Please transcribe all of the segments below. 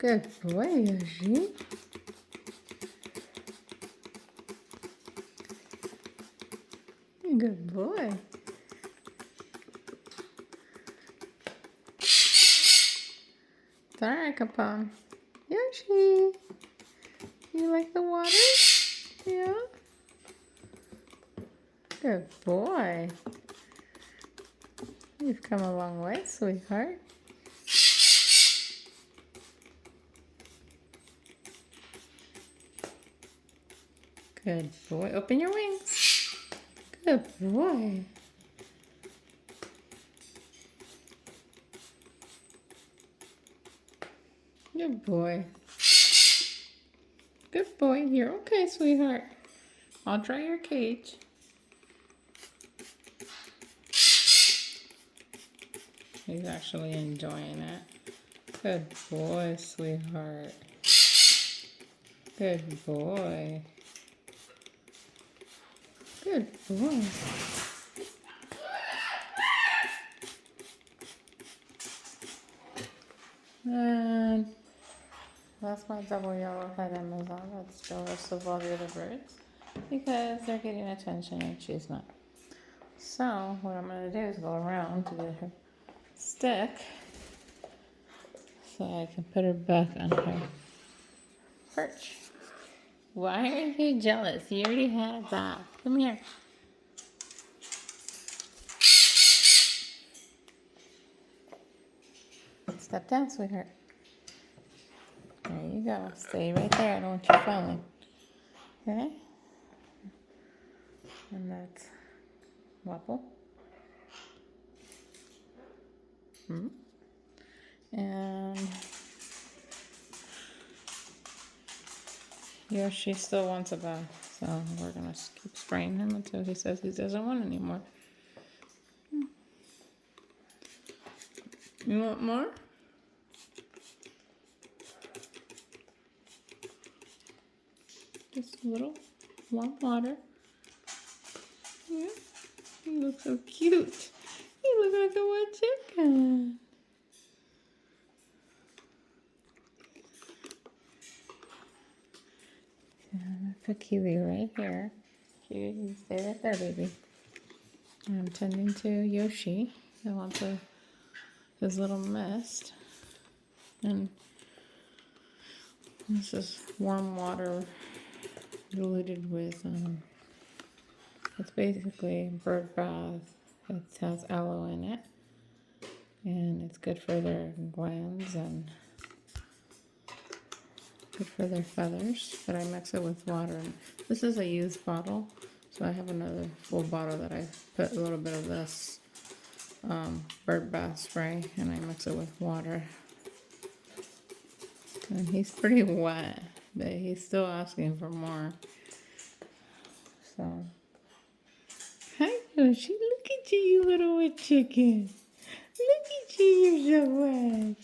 Good boy, Yoshi. Good boy. It's alright, Kapam. Yoshi, you like the water? Yeah? Good boy. You've come a long way, sweetheart. Good boy. Open your wings. Good boy. Good boy. Good boy. You're okay, sweetheart. I'll dry your cage. He's actually enjoying it. Good boy, sweetheart. Good boy. Good boy. And that's my double yellow-head Amazon. That's the rest of all the other birds because they're getting attention and she's not. So what I'm going to do is go around to get her stick so I can put her back on her perch. Why are you jealous? You already had that. Come here. Step down, sweetheart. There you go. Stay right there. I don't want you falling. Okay? And that's Wapple. And Yoshi still wants a bath, so we're gonna keep spraying him until he says he doesn't want anymore. You want more? Just a little warm water. Yeah, you look so cute. You look like a wet chicken. I'm gonna put Kiwi right here. Kiwi, you stay right there, baby. I'm tending to Yoshi. I want his little mist. And this is warm water diluted with, it's basically bird bath. It has aloe in it. And it's good for their glands and good for their feathers, but I mix it with water. And this is a used bottle, so I have another full bottle that I put a little bit of this bird bath spray, and I mix it with water. And he's pretty wet, but he's still asking for more. So, hi Yoshi, look at you, you little wet chicken. Look at you, you're so wet.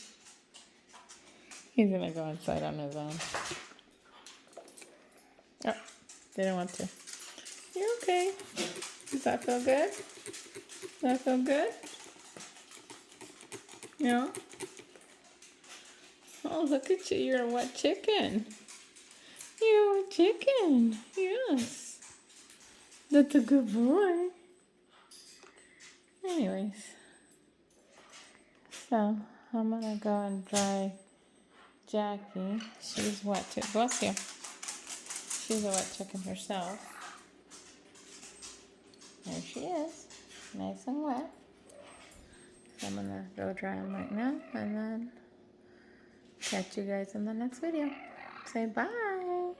He's gonna go inside on his own. Oh, didn't want to. You're okay. Does that feel good? Does that feel good? Yeah? Oh, look at you. You're a wet chicken. You're a wet chicken. Yes. That's a good boy. Anyways. So, I'm gonna go and dry Jackie. She's wet too. Bless you. She's a wet chicken herself. There she is. Nice and wet. So I'm gonna go dry them right now and then catch you guys in the next video. Say bye.